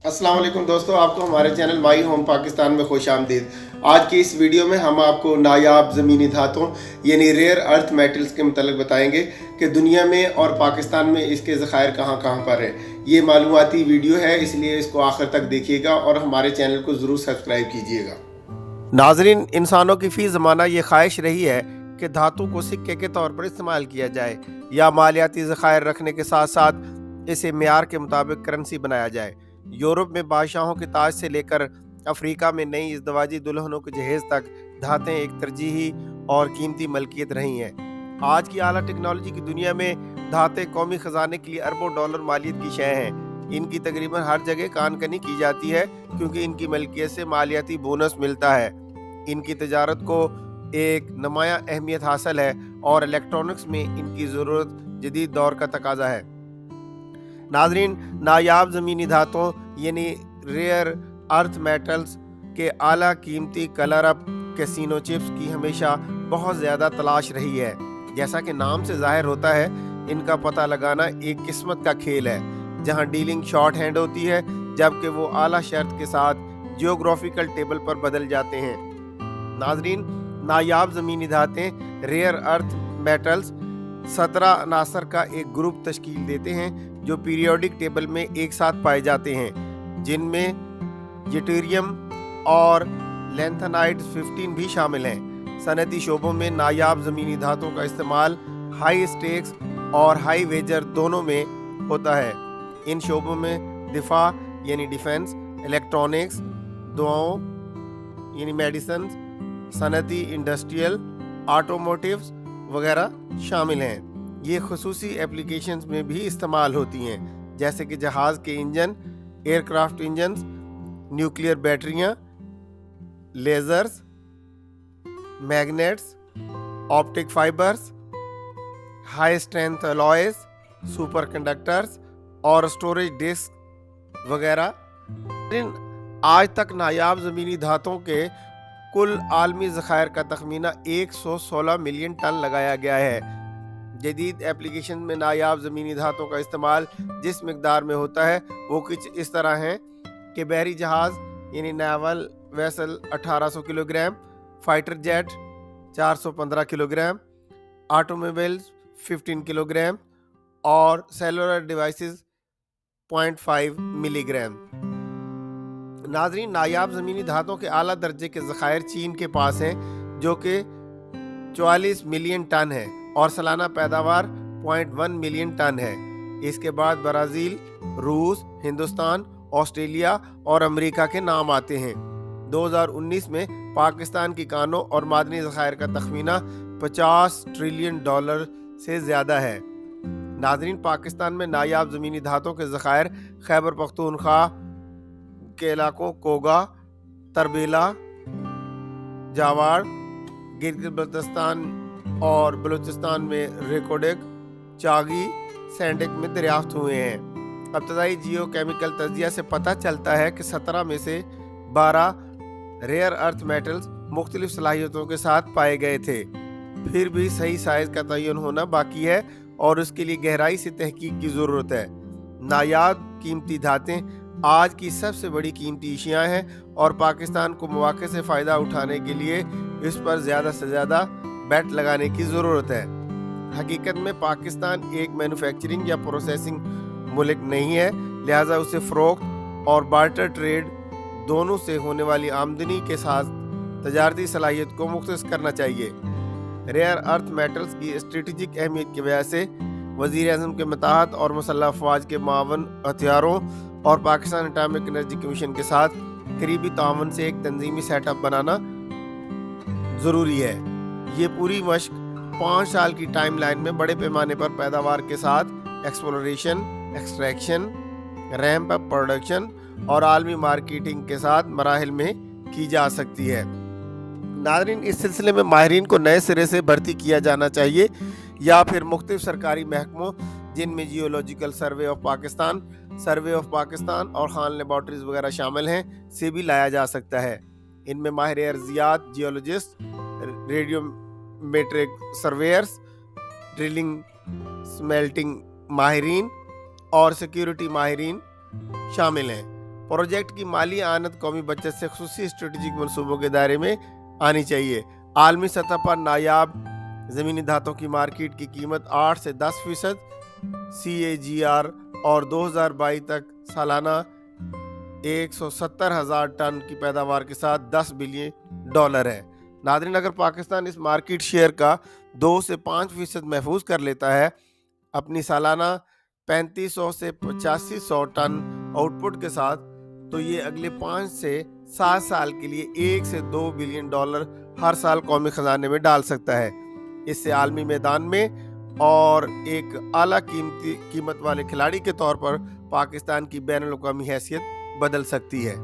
अस्सलाम वालेकुम दोस्तों, आपको हमारे चैनल माई होम पाकिस्तान में खुश आमदीद। आज की इस वीडियो में हम आपको नायाब ज़मीनी धातों यानी रेयर अर्थ मेटल्स के मतलब बताएंगे कि दुनिया में और पाकिस्तान में इसके ज़खायर कहाँ कहाँ पर है। ये मालूमाती वीडियो है, इसलिए इसको आखिर तक देखिएगा और हमारे चैनल को ज़रूर सब्सक्राइब कीजिएगा। नाजरीन, इंसानों की फ़ी ज़माना ये ख्वाहिश रही है कि धातु को सिक्के के तौर पर इस्तेमाल किया जाए या मालियाती ज़खायर रखने के साथ साथ इसे मेयार के मुताबिक करेंसी बनाया जाए। यूरोप में बादशाहों के ताज से लेकर अफ्रीका में नई इज़दवाजी दुल्हनों के जहेज़ तक धातें एक तरजीही और कीमती मलकियत रही हैं। आज की आला टेक्नोलॉजी की दुनिया में धातें कौमी ख़जाने के लिए अरबों डॉलर मालियत की शय हैं। इनकी तकरीबन हर जगह कानकनी की जाती है क्योंकि इनकी मलकियत से मालियाती बोनस मिलता है। इनकी तजारत को एक नुमाया अहमियत हासिल है और इलेक्ट्रॉनिक्स में इनकी ज़रूरत जदीद दौर का तकाजा है। नाजरीन, नायाब ज़मीनी धातों यानी रेयर अर्थ मेटल्स के आला कीमती कलर अप कैसीनो चिप्स की हमेशा बहुत ज़्यादा तलाश रही है। जैसा कि नाम से ज़ाहिर होता है, इनका पता लगाना एक किस्मत का खेल है जहां डीलिंग शॉर्ट हैंड होती है जबकि वो आला शर्त के साथ जियोग्राफिकल टेबल पर बदल जाते हैं। नाजरीन, नायाब ज़मीनी धातें रेयर अर्थ मेटल्स 17 अनासर का एक ग्रुप तश्कील देते हैं जो पीरियोडिक टेबल में एक साथ पाए जाते हैं, जिनमें यूटेरियम और लैंथेनाइड्स 15 भी शामिल हैं। सनती शोबों में नायाब ज़मीनी धातों का इस्तेमाल हाई स्टेक्स और हाई वेजर दोनों में होता है। इन शोबों में दिफा यानी डिफेंस, इलेक्ट्रॉनिक्स, दवाओं यानी मेडिसिन, सनती इंडस्ट्रियल, ऑटोमोटिव्स वगैरह शामिल हैं। ये खुसूसी एप्लीकेशंस में भी इस्तेमाल होती हैं, जैसे कि जहाज़ के इंजन, एयरक्राफ्ट इंजन्स, न्यूक्लियर बैटरियाँ, lasers, magnets, optic fibres, high strength alloys, superconductors और स्टोरेज डिस्क वगैरह। आज तक नायाब ज़मीनी धातों के कुल आलमी ज़खायर का तखमीना 116 मिलियन टन लगाया गया है। जदीद एप्लीकेशन में नायाब ज़मीनी धातों का इस्तेमाल जिस मिकदार में होता है वो कुछ इस तरह हैं कि बहरी जहाज़ यानी naval vessel 1800 kilogram, fighter jet 415 kilogram, automobiles 15 kilogram और सेलुलर डिवाइसेस 0.5 मिलीग्राम। नाजरीन, नायाब ज़मीनी धातों के आला दर्जे के ज़खायर चीन के पास हैं जो कि 44 मिलियन टन है और सालाना पैदावार 0.1 मिलियन टन है। इसके बाद ब्राज़ील, रूस, हिंदुस्तान, ऑस्ट्रेलिया और अमेरिका के नाम आते हैं। 2019 में पाकिस्तान की कानों और मादनी ज़खायर का तखमीना 50 ट्रिलियन डॉलर से ज़्यादा है। नाजरीन, पाकिस्तान में नायाब ज़मीनी धातों के ज़खायर खैबर पख्तूनख्वा के इलाकों कोगा, तरबेला, जावार, गिलगित बल्तिस्तान और बलूचिस्तान में रेकोडेक, चागी, सैंडक में दरियाफ्त हुए हैं। इब्तदाई जियो केमिकल तजिया से पता चलता है कि 17 में से 12 रेयर अर्थ मेटल्स मुख्तलिफ सलाहियतों के साथ पाए गए थे। फिर भी सही साइज का तयन होना बाकी है और उसके लिए गहराई से तहकीक की ज़रूरत है। नायाब कीमती धातें आज की सबसे बड़ी कीमती अशिया हैं और पाकिस्तान को मौके से फ़ायदा उठाने के लिए इस पर ज़्यादा से ज़्यादा बैट लगाने की ज़रूरत है। हकीकत में पाकिस्तान एक मैन्युफैक्चरिंग या प्रोसेसिंग मुल्क नहीं है, लिहाजा उसे फ़रोख्त और बार्टर ट्रेड दोनों से होने वाली आमदनी के साथ तजारती सलाहियत को मुख्तस करना चाहिए। रेयर अर्थ मेटल्स की स्ट्रेटजिक अहमियत की वजह से वज़ीर आज़म के मताहत और मुसल्लह अफवाज के मावन हथियारों और पाकिस्तान एटॉमिक एनर्जी कमीशन के साथ करीबी ताउन से एक तंजीमी सेटअप बनाना ज़रूरी है। ये पूरी मश्क 5 साल की टाइम लाइन में बड़े पैमाने पर पैदावार के साथ exploration, extraction, ramp up production और आलमी मार्केटिंग के साथ मराहिल में की जा सकती है। नाज़रीन, इस सिलसिले में माहिरीन को नए सिरे से भर्ती किया जाना चाहिए या फिर मुख्तलिफ सरकारी महकमों जिनमें जियोलॉजिकल सर्वे ऑफ पाकिस्तान और खान लेबॉर्ट्रीज वगैरह शामिल हैं से भी लाया जा सकता है। इनमें माहिर अर्जियात, geologists, radiometric surveyors, drilling smelting माहिरीन और सिक्योरिटी माहिरीन शामिल हैं। प्रोजेक्ट की माली आनत कौमी बचत से खुसूसी स्ट्रेटेजिक मंसूबों के दायरे में आनी चाहिए। आलमी सतह पर नायाब ज़मीनी धातों की मार्केट की कीमत 8 से 10% CAGR और 2022 तक सालाना 170,000 टन की पैदावार के साथ $10 बिलियन है। नाज़रीन, अगर पाकिस्तान इस मार्केट शेयर का 2 से 5% महफूज कर लेता है अपनी सालाना 3500 से 8500 टन आउटपुट के साथ, तो ये अगले 5 से 7 साल के लिए $1 से $2 बिलियन हर साल कौमी खजाने में डाल सकता है। इससे आलमी मैदान में और एक आला कीमत वाले खिलाड़ी के तौर पर पाकिस्तान की बैनुल अक़वामी हैसियत बदल सकती है।